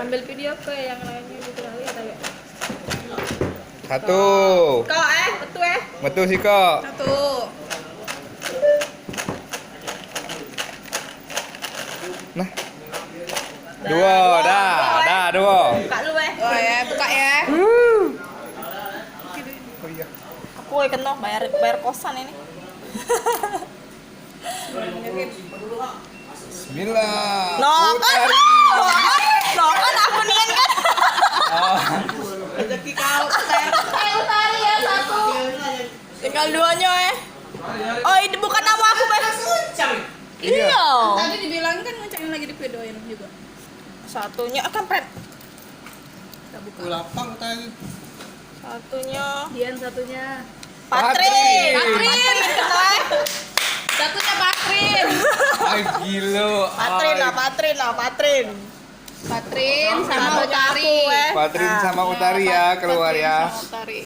Ambil video ke yang lainnya gitu kali ya tadi. Satu. Kok betul Betul sih kok. Satu. Nah. Dua, dua. Buka lu Oh ya, buka ya. Oh iya. Aku kena bayar kosan ini. Bismillah. No kan? Utari. No kan aku nian kan? Oh. Rezeki kau. Utari ya satu. Tinggal duanya Oh ini bukan nama aku Iya. Iya. Tadi dibilang kan ngucapin lagi di videoin juga. Satunya akan pret. Kita buka. Lapang tadi. Satunya Dian satunya. Patrin. Patrin. Patrin. Satunya Patrin. Ay gila. Patrin lah, Patrin lah, Patrin. Patrin sama Satunya Utari. aku Patrin sama Utari ya keluar ya. Sama Utari.